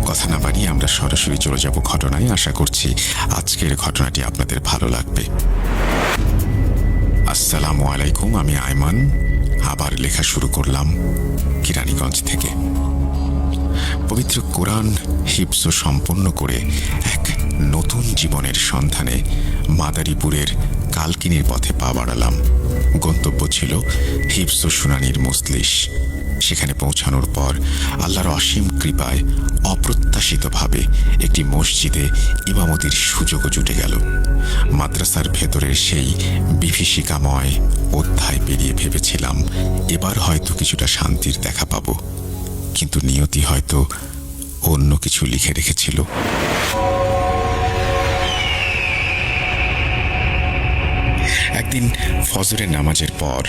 কথা না বাড়িয়ে আমরা সরাসরি চলে যাব ঘটনায়। আশা করছি আজকের ঘটনাটি আপনাদের ভালো লাগবে। আসসালামু আলাইকুম, আমি আয়মান। আবার লেখা শুরু করলাম কেরানীগঞ্জ থেকে। পবিত্র কোরআন হিফজ সম্পন্ন করে এক নতুন জীবনের সন্ধানে মাদারীপুরের কালকিনির পথে পা বাড়ালাম। গন্তব্য ছিল হিফজ শুনানির মজলিস। সেখানে পৌঁছানোর পর আল্লাহর অসীম কৃপায় অপ্রত্যাশিতভাবে একটি মসজিদে ইমামতির সুযোগও জুটে গেল। মাদ্রাসার ভেতরের সেই বিভীষিকাময় অধ্যায় পেরিয়ে ভেবেছিলাম এবার হয়তো কিছুটা শান্তির দেখা পাব, কিন্তু নিয়তি হয়তো অন্য কিছু লিখে রেখেছিল। একদিন ফজরের নামাজের পর,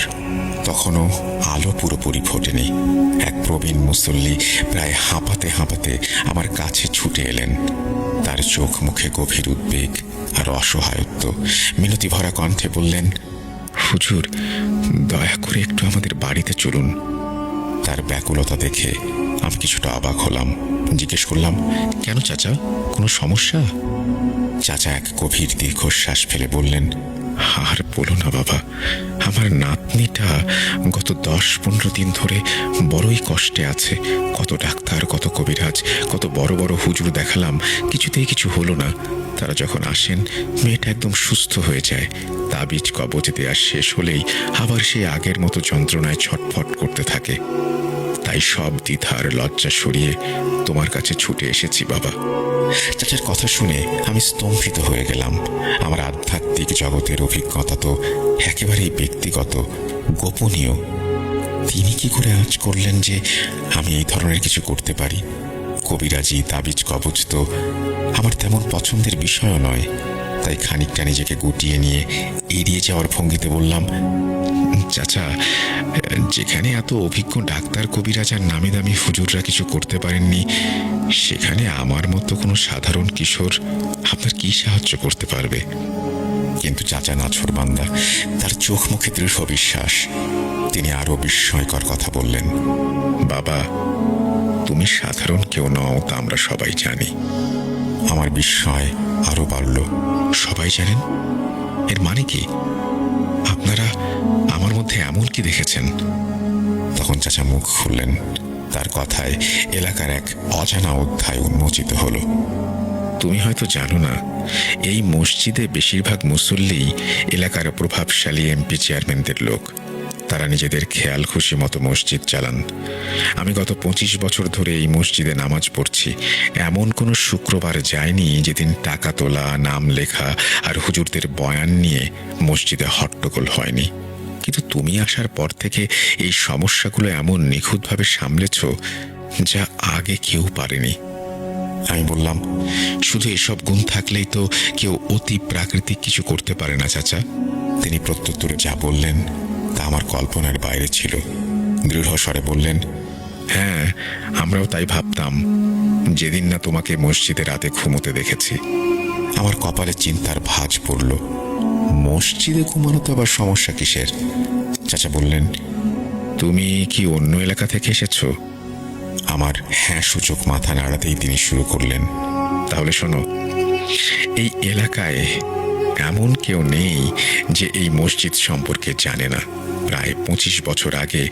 তখনও আলো পুরোপুরি ফোটেনি, এক প্রবীণ মুসল্লি প্রায় হাঁপাতে হাঁপাতে আমার কাছে ছুটে এলেন। তার চোখ মুখে গভীর উদ্বেগ আর অসহায়ত্ব। মিনতি ভরা কণ্ঠে বললেন, হুজুর, দয়া করে একটু আমাদের বাড়িতে চলুন। তার ব্যাকুলতা দেখে আমি কিছুটা অবাক হলাম। জিজ্ঞেস করলাম, কেন চাচা, কোনো সমস্যা? চাচা এক গভীর দীর্ঘশ্বাস ফেলে বললেন, আর বলো না বাবা, আমার নাতনিটা গত 10-15 দিন ধরে বড়ই কষ্টে আছে। কত ডাক্তার, কত কবিরাজ, কত বড় বড় হুজুর দেখালাম, কিছুতেই কিছু হলো না। তারা যখন আসেন, মেয়েটা একদম সুস্থ হয়ে যায়। তাবিজ কবজ দেয়া শেষ হলেই আবার সেই আগের মতো যন্ত্রণায় ছটফট করতে থাকে। তাই সব দ্বিধার লজ্জা সরিয়ে তোমার কাছে ছুটে এসেছি বাবা। চাচার কথা শুনে আমি স্তম্ভিত হয়ে গেলাম। আমার আধ্যাত্মিক জগতের অভিজ্ঞতা তো একেবারেই ব্যক্তিগত, গোপনীয়। তিনি কি করে আঁচ করলেন যে আমি এই ধরনের কিছু করতে পারি? কবিরাজি, তাবিজ কবজ তো আমার তেমন পছন্দের বিষয়ও নয়। তাই খানিকটা নিজেকে গুটিয়ে নিয়ে এড়িয়ে যাওয়ার ভঙ্গিতে বললাম, চাচা, যেখানে এত অভিজ্ঞ ডাক্তার, কবিরাজ আর নামি দামি হুজুররা কিছু করতে পারেননি, সেখানে আমার মতো কোনো সাধারণ কিশোর আপনার কি সাহায্য করতে পারবে? কিন্তু চাচা নাছোড়বান্দা, তার চোখ মুখে দৃঢ় বিশ্বাস। তিনি আরো বিস্ময়কর কথা বললেন, বাবা, তুমি সাধারণ কেউ নও, তা আমরা সবাই জানি। আমার বিস্ময় আরো বাড়ল। সবাই জানেন? এর মানে কি? আপনারা আমার মধ্যে এমন কি দেখেছেন? তখন চাচা মুখ খুললেন। তার কথায় এলাকার এক অজানা অধ্যায় উন্মোচিত হলো। তুমি হয়তো জানো না, এই মসজিদে বেশিরভাগ মুসল্লিই এলাকার প্রভাবশালী এমপি চেয়ারম্যানদের লোক। তারা নিজেদের খেয়াল খুশি মতো মসজিদ চালান। আমি গত 25 বছর ধরে এই মসজিদে নামাজ পড়ছি। এমন কোনো শুক্রবার যায়নি যেদিন টাকা তোলা, নাম লেখা আর হুজুরদের বয়ান নিয়ে মসজিদে হট্টগোল হয়নি। কিন্তু তুমি আসার পর থেকে এই সমস্যাগুলো এমন নিখুঁতভাবে সামলেছ যা আগে কেউ পারেনি। আমি বললাম, শুধু এসব গুণ থাকলেই তো কেউ অতি প্রাকৃতিক কিছু করতে পারে না চাচা। তিনি প্রত্যুত্তরে যা বললেন তা আমার কল্পনার বাইরে ছিল। দৃঢ় স্বরে বললেন, হ্যাঁ, আমরাও তাই ভাবতাম যেদিন না তোমাকে মসজিদে রাতে ঘুমোতে দেখেছি। আমার কপালে চিন্তার ভাঁজ পড়ল। মসজিদে ঘুমানো তো আবার সমস্যা কিসের? চাচা বললেন, তুমি কি অন্য এলাকা থেকে এসেছো? আমার হ্যাঁ সূচক মাথা নাড়াতেই তিনি শুরু করলেন, তাহলে শোনো, এই এলাকায় এমন কেউ নেই যে এই মসজিদ সম্পর্কে জানে না। প্রায় 25 বছর আগে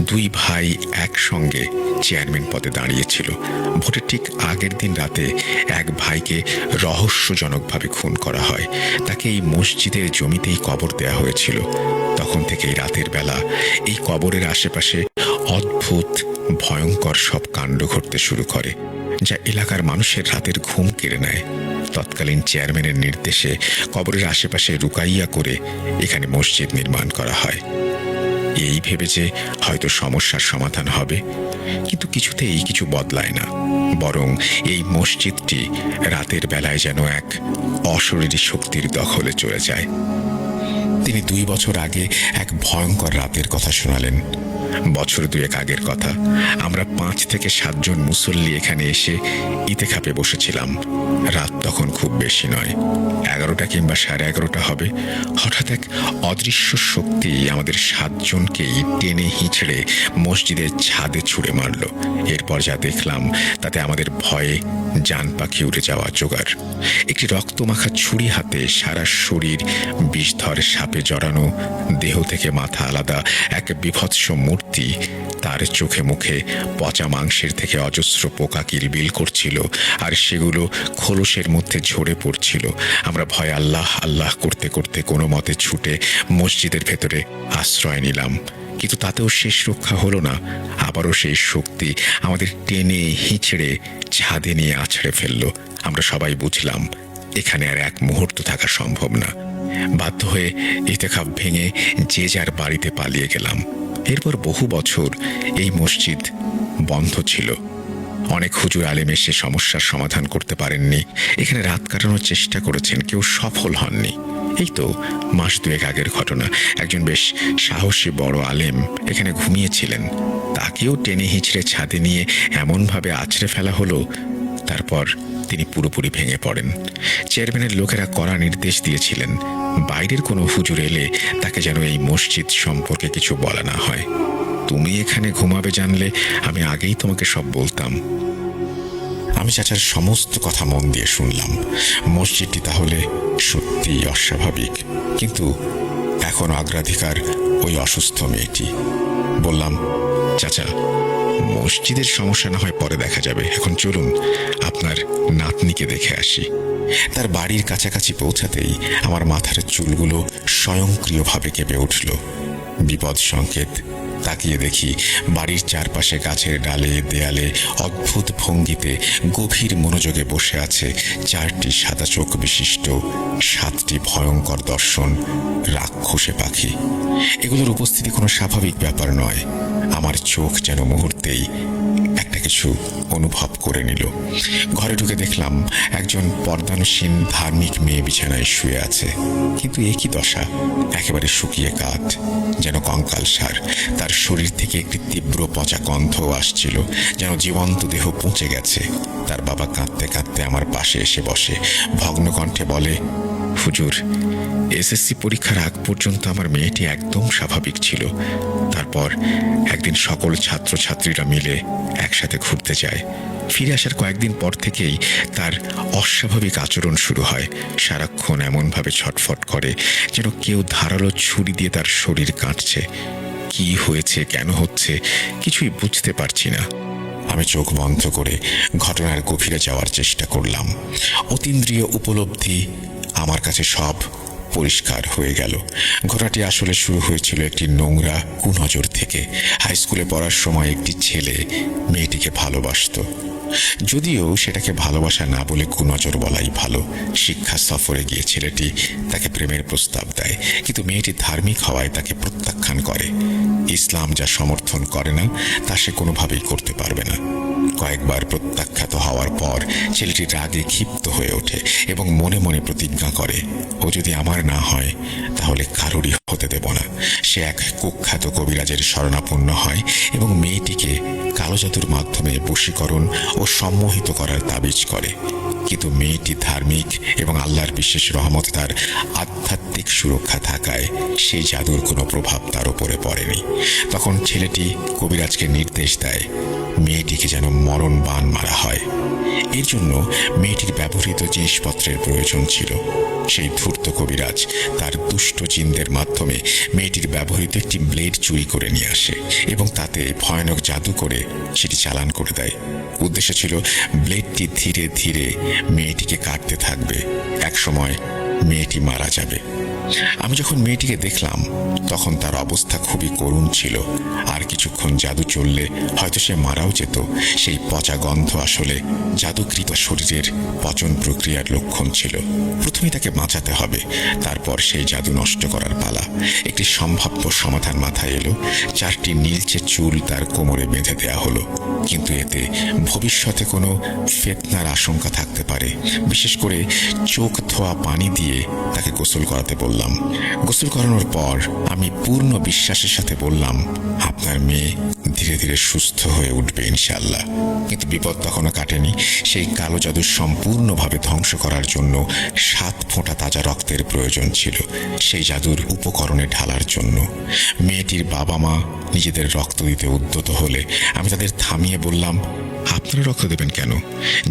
2 ভাই একসঙ্গে চেয়ারম্যান পদে দাঁড়িয়েছিল। ভোটের ঠিক আগের দিন রাতে এক ভাইকে রহস্যজনকভাবে খুন করা হয়। তাকে এই মসজিদের জমিতেই কবর দেয়া হয়েছিল। তখন থেকেই রাতের বেলা এই কবরের আশেপাশে অদ্ভুত ভয়ঙ্কর সব কাণ্ড ঘটতে শুরু করে, যা এলাকার মানুষের রাতের ঘুম কেড়ে নেয়। তৎকালীন চেয়ারম্যানের নির্দেশে কবরের আশেপাশে রুকাইয়া করে এখানে মসজিদ নির্মাণ করা হয়, এই ভেবে যে হয়তো সমস্যার সমাধান হবে। কিন্তু কিছুতেই কিছু বদলায় না, বরং এই মসজিদটি রাতের বেলায় যেন এক অশরীরী শক্তির দখলে চলে যায়। তিনি 2 বছর আগে এক ভয়ঙ্কর রাতের কথা শোনালেন। বছর 2 আগের কথা। আমরা 5 থেকে 7 জন মুসল্লি এখানে এসে ইতেকাফে বসেছিলাম। রাত তখন খুব বেশি নয়, 11টা কিংবা 11:30 হবে। হঠাৎ এক অদৃশ্য শক্তি আমাদের 7 জনকেই টেনে হিঁচড়ে মসজিদের ছাদে ছুঁড়ে মারল। এরপর যা দেখলাম তাতে আমাদের ভয়ে জান পাখি উড়ে যাওয়া জোগাড়। একটি রক্তমাখা ছুরি হাতে, সারা শরীর বিষধর সাপে জড়ানো, দেহ থেকে মাথা আলাদা এক বিভৎস মূর্তি। তার চোখে মুখে পচা মাংসের থেকে অজস্র পোকা কিলবিল করছিল, আর সেগুলো খোলসের মধ্যে ঝরে পড়ছিল। আমরা ভয়ে আল্লাহ আল্লাহ করতে করতে কোনো মতে ছুটে মসজিদের ভেতরে আশ্রয় নিলাম, কিন্তু তাতেও শেষ রক্ষা হলো না। আবারও সেই শক্তি আমাদের টেনে হিঁচড়ে ছাদে নিয়ে আছড়ে ফেলল। আমরা সবাই বুঝলাম এখানে আর এক মুহূর্ত থাকা সম্ভব না। বাধ্য হয়ে ইতেকাফ ভেঙে যে যার বাড়িতে পালিয়ে গেলাম। এরপর বহু বছর এই মসজিদ বন্ধ ছিল। অনেক হুজুর আলেম এসে সমস্যার সমাধান করতে পারেননি। এখানে রাত কাটানোর চেষ্টা করেছেন, কেউ সফল হননি। এই তো মাস 2 আগের ঘটনা। একজন বেশ সাহসী বড় আলেম এখানে ঘুমিয়েছিলেন। তাকেও টেনে হিঁচড়ে ছাদে নিয়ে এমনভাবে আছড়ে ফেলা হলো, তারপর তিনি পুরোপুরি ভেঙে পড়েন। চেয়ারম্যানের লোকেরা কড়া নির্দেশ দিয়েছিলেন, বাইরের কোনো হুজুর এলে তাকে যেন এই মসজিদ সম্পর্কে কিছু বলা না হয়। তুমি এখানে ঘুমাবে জানলে আমি আগেই তোমাকে সব বলতাম। আমি চাচার সমস্ত কথা মন দিয়ে শুনলাম। মসজিদটি তাহলে সত্যিই অস্বাভাবিক, কিন্তু এখন অগ্রাধিকার ওই অসুস্থ মেয়েটি। বললাম, চাচা, মসজিদের সমস্যা না হয় পরে দেখা যাবে, এখন চলুন আপনার নাতনিকে দেখে আসি। তার বাড়ির কাছাকাছি পৌঁছাতেই আমার মাথার চুলগুলো স্বয়ংক্রিয়ভাবে কেঁপে উঠল। বিপদ সংকেত। তাকিয়ে দেখি বাড়ির চারপাশে গাছের ডালে দেয়ালে অদ্ভুত ভঙ্গিতে গভীর মনোযোগে বসে আছে 4টি সাদা চোখ বিশিষ্ট 7টি ভয়ঙ্কর দর্শন রাক্ষসে পাখি। এগুলোর উপস্থিতি কোনো স্বাভাবিক ব্যাপার নয়। আমার চোখ যেন মুহূর্তেই একটা কিছু অনুভব করে নিল। ঘরে ঢুকে দেখলাম একজন পর্দানুসীন ধার্মিক মেয়ে বিছানায় শুয়ে আছে, কিন্তু একই দশা, একেবারে শুকিয়ে কাঠ, যেন কঙ্কালসার। তার শরীর থেকে একটি তীব্র পচা গন্ধ আসছিল, যেন জীবন্ত দেহ পচে গেছে। তার বাবা কাঁদতে কাঁদতে আমার পাশে এসে বসে, ভগ্ন কণ্ঠে বলে, হুজুর, এসএসসি পরীক্ষার আগ পর্যন্ত আমার মেয়েটি একদম স্বাভাবিক ছিল। তারপর একদিন সকল ছাত্রছাত্রীরা মিলে একসাথে ঘুরতে যায়। ফিরে আসার কয়েকদিন পর থেকেই তার অস্বাভাবিক আচরণ শুরু হয়। সারাক্ষণ এমনভাবে ছটফট করে যেন কেউ ধারালো ছুরি দিয়ে তার শরীর কাটছে। কি হয়েছে, কেন হচ্ছে, কিছুই বুঝতে পারছি না। আমি চোখ বন্ধ করে ঘটনার গভীরে যাওয়ার চেষ্টা করলাম। অতীন্দ্রিয় উপলব্ধি আমার কাছে সব পরিষ্কার হয়ে গেল। ঘটনাটি আসলে শুরু হয়েছিল একটি নোংরা কুনজর থেকে। হাই স্কুলে পড়ার সময় একটি ছেলে মেয়েটিকে ভালোবাসতো, যদিও সেটাকে ভালোবাসা না বলে কুনজর বলাই ভালো। শিক্ষা সফরে গিয়ে ছেলেটি তাকে প্রেমের প্রস্তাব দেয়, কিন্তু মেয়েটি ধার্মিক হওয়ায় তাকে প্রত্যাখ্যান করে। ইসলাম যা সমর্থন করে না তা সে কোনোভাবেই করতে পারবে না। কয়েকবার প্রত্যাখ্যাত হওয়ার পর ছেলেটি রাগে ক্ষিপ্ত হয়ে ওঠে এবং মনে মনে প্রতিজ্ঞা করে, ও যদি আমার না হয় তাহলে কারোরই হতে দেব না। সে এক কুখ্যাত কবিরাজের শরণাপন্ন হয় এবং মেয়েটিকে কালো জাদুর মাধ্যমে বশীকরণ ও সম্মোহিত করার তাবিজ করে। কিন্তু মেয়েটি ধার্মিক এবং আল্লাহর বিশেষ রহমত তার আধ্যাত্মিক সুরক্ষা থাকায় সেই জাদুর কোনো প্রভাব তার উপরে পড়েনি। তখন ছেলেটি কবিরাজকে নির্দেশ দেয় মেয়েটিকে যেন মরণ বাণ মারা হয়। এর জন্য মেয়েটির ব্যবহৃত জিনিসপত্রের প্রয়োজন ছিল। সেই ধূর্ত কবিরাজ তার দুষ্ট জিনদের মাধ্যমে মেয়েটির ব্যবহৃত একটি ব্লেড চুরি করে নিয়ে আসে এবং তাতে ভয়ানক জাদু করে সেটি চালান করে দেয়। উদ্দেশ্য ছিল ব্লেডটি ধীরে ধীরে মেয়েটিকে কাটতে থাকবে, একসময় মেয়েটি মারা যাবে। আমি যখন মেয়েটিকে দেখলাম তখন তার অবস্থা খুবই করুণ ছিল। আর কিছুক্ষণ জাদু চললে হয়তো সে মারাও যেত। সেই পচা গন্ধ আসলে জাদুকৃত শরীরের পচন প্রক্রিয়ার লক্ষণ ছিল। প্রথমে তাকে বাঁচাতে হবে, তারপর সেই জাদু নষ্ট করার পালা। একটি সম্ভাব্য সমাধান মাথায় এলো। 4টি নীলচে চুল তার কোমরে বেঁধে দেয়া হলো। কিন্তু এতে ভবিষ্যতে কোনো ফিতনার আশঙ্কা থাকতে পারে। বিশেষ করে চোখ ধোয়া পানি দিয়ে তাকে গোসল করাতে বললাম। গোসল করানোর পর আমি পূর্ণ বিশ্বাসের সাথে বললাম, আপনার মেয়ে ধীরে ধীরে সুস্থ হয়ে উঠবে ইনশাআল্লাহ। কিন্তু বিপদ তখনও কাটেনি। সেই কালো জাদু সম্পূর্ণভাবে ধ্বংস করার জন্য 7 ফোঁটা তাজা রক্তের প্রয়োজন ছিল, সেই জাদুর উপকরণে ঢালার জন্য। মেয়েটির বাবা মা নিজেদের রক্ত দিতে উদ্যত হলে আমি তাদের থামিয়ে বললাম, আপনারা রক্ত দেবেন কেন?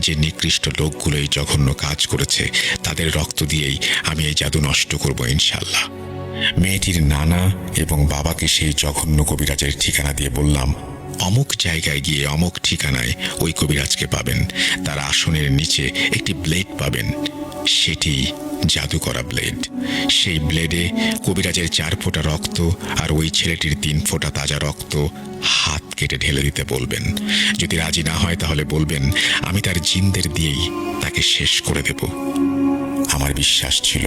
যে নিকৃষ্ট লোকগুলো এই জঘন্য কাজ করেছে তাদের রক্ত দিয়েই আমি এই জাদু নষ্ট করব ইনশাআল্লাহ। মেয়েটির নানা এবং বাবাকে সেই জঘন্য কবিরাজের ঠিকানা দিয়ে বললাম, অমুক জায়গায় গিয়ে অমুক ঠিকানায় ওই কবিরাজকে পাবেন। তার আসনের নিচে একটি ব্লেড পাবেন, সেটি জাদু করা ব্লেড। সেই ব্লেডে কবিরাজের 4 ফোঁটা রক্ত আর ওই ছেলেটির 3 ফোঁটা তাজা রক্ত হাত কেটে ঢেলে দিতে বলবেন। যদি রাজি না হয় তাহলে বলবেন আমি তার জিনদের দিয়েই তাকে শেষ করে দেব। আমার বিশ্বাস ছিল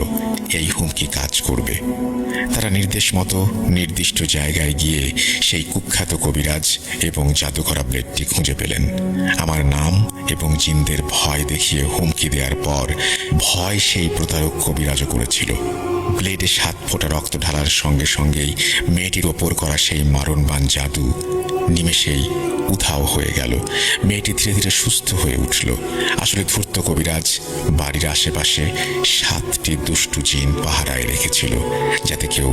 এই হুমকি কাজ করবে। তারা নির্দেশ মতো নির্দিষ্ট জায়গায় গিয়ে সেই কুখ্যাত কবিরাজ এবং জাদুকরা ব্লেডটি খুঁজে পেলেন। আমার নাম এবং জিনদের ভয় দেখিয়ে হুমকি দেওয়ার পর ভয় সেই প্রতারক কবিরাজও করেছিল। ব্লেডে 7 ফোঁটা রক্ত ঢালার সঙ্গে সঙ্গেই মেয়েটির ওপর করা সেই মরণবান জাদু নিমেষেই উধাও হয়ে গেল। মেয়েটি ধীরে ধীরে সুস্থ হয়ে উঠল। আসলে ধূর্ত কবিরাজ বাড়ির আশেপাশে 7টি দুষ্টু জিন পাহারায় রেখেছিল, যাতে কেউ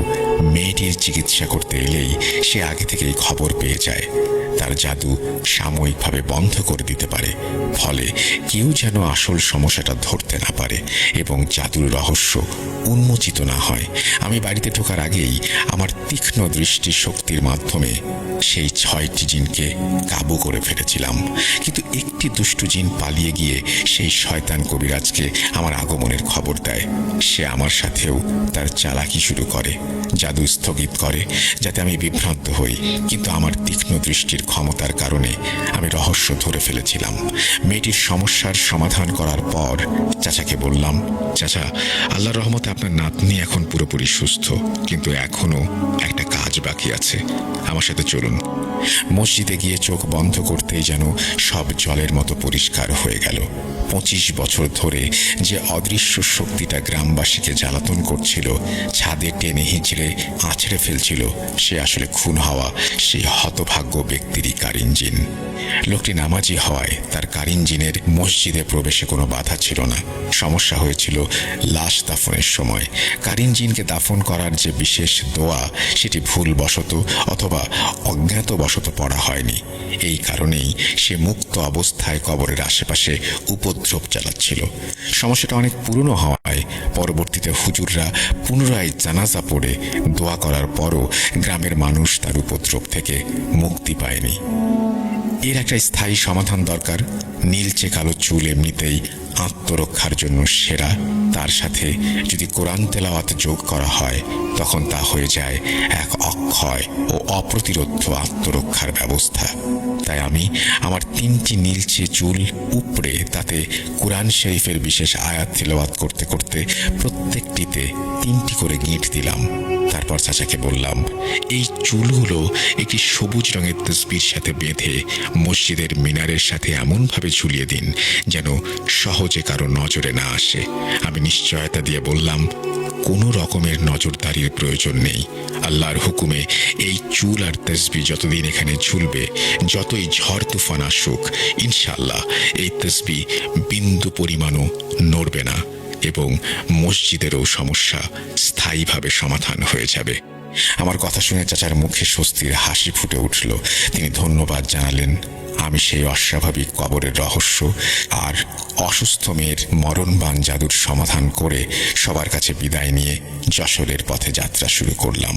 মেয়েটির চিকিৎসা করতে এলেই সে আগে থেকেই খবর পেয়ে যায়, তার জাদু সাময়িকভাবে বন্ধ করে দিতে পারে, ফলে কেউ যেন আসল সমস্যাটা ধরতে না পারে এবং জাদুর রহস্য উন্মোচিত না হয়। আমি বাড়িতে ঢোকার আগেই আমার তীক্ষ্ণ দৃষ্টি শক্তির মাধ্যমে সেই 6টি জিনকে কাবু করে ফেলেছিলাম। কিন্তু একটি দুষ্টু জিন পালিয়ে গিয়ে সেই শয়তান কবিরাজকে আমার আগমনের খবর দেয়। সে আমার সাথেও তার চালাকি শুরু করে, জাদু স্থগিত করে যাতে আমি বিভ্রান্ত হই। কিন্তু আমার তীক্ষ্ণ দৃষ্টির ক্ষমতার কারণে আমি রহস্য ধরে ফেলেছিলাম। মেয়েটির সমস্যার সমাধান করার পর চাচাকে বললাম, চাচা, আল্লাহর রহমতে আপনার নাতনি এখন পুরোপুরি সুস্থ, কিন্তু এখনো একটা কাজ বাকি আছে। আমার সাথে চলুন। মসজিদে গিয়ে চোখ বন্ধ করতেই যেন সব জলের মতো পরিষ্কার হয়ে গেল। 25 বছর ধরে যে অদৃশ্য শক্তিটা গ্রামবাসীকে জ্বালাতন করছিল, ছাদে টেনে হিঁচড়ে আছড়ে ফেলছিল, সে আসলে খুন হওয়া সেই হতভাগ্য ব্যক্তিরই কারিন জিন। লোকটি নামাজি হওয়ায় তার কারিন জিনের মসজিদে প্রবেশে কোনো বাধা ছিল না। সমস্যা হয়েছিল লাশ দাফনের সময়। কারিন জিনকে দাফন করার যে বিশেষ দোয়া, সেটি ভুলবশত অথবা অজ্ঞাতবশত পড়া হয়নি। এই কারণেই সে মুক্ত অবস্থায় কবরের আশেপাশে উপদ্রব চালাচ্ছিল। সমস্যাটা অনেক পুরনো হওয়ায় পরবর্তীতে হুজুররা পুনরায় জানাজা পড়ে দোয়া করার পরও গ্রামের মানুষ তার উপদ্রব থেকে মুক্তি পায়নি। এর একটা স্থায়ী সমাধান দরকার। নীলচে কালো চুল এমনিতেই আত্মরক্ষার জন্য সেরা, তার সাথে যদি কোরআন তেলাওয়াত যোগ করা হয় তখন তা হয়ে যায় এক অক্ষয় ও অপ্রতিরোধ্য আত্মরক্ষার ব্যবস্থা। তাই আমি আমার 3টি নীলচে চুল উপড়ে তাতে কোরআন শরীফের বিশেষ আয়াত তেলাওয়াত করতে করতে প্রত্যেকটিতে 3টি করে গিঁট দিলাম। তারপর চাচাকে বললাম, এই চুলগুলো একটি সবুজ রঙের তসবির সাথে বেঁধে মসজিদের মিনারের সাথে এমনভাবে ঝুলিয়ে দিন যেন সহজে কারো নজরে না আসে। আমি নিশ্চয়তা দিয়ে বললাম, কোনো রকমের নজরদারির প্রয়োজন নেই। আল্লাহর হুকুমে এই চুল আর তসবি যতদিন এখানে ঝুলবে, যতই ঝড় তুফান আসুক, ইনশাআল্লাহ এই তসবি বিন্দু পরিমাণও নড়বে না এবং মসজিদেরও সমস্যা স্থায়ীভাবে সমাধান হয়ে যাবে। আমার কথা শুনে চাচার মুখে স্বস্তির হাসি ফুটে উঠল। তিনি ধন্যবাদ জানালেন। আমি সেই অস্বাভাবিক কবরের রহস্য আর অসুস্থ মেয়ের মরণবান জাদুর সমাধান করে সবার কাছে বিদায় নিয়ে যশোরের পথে যাত্রা শুরু করলাম।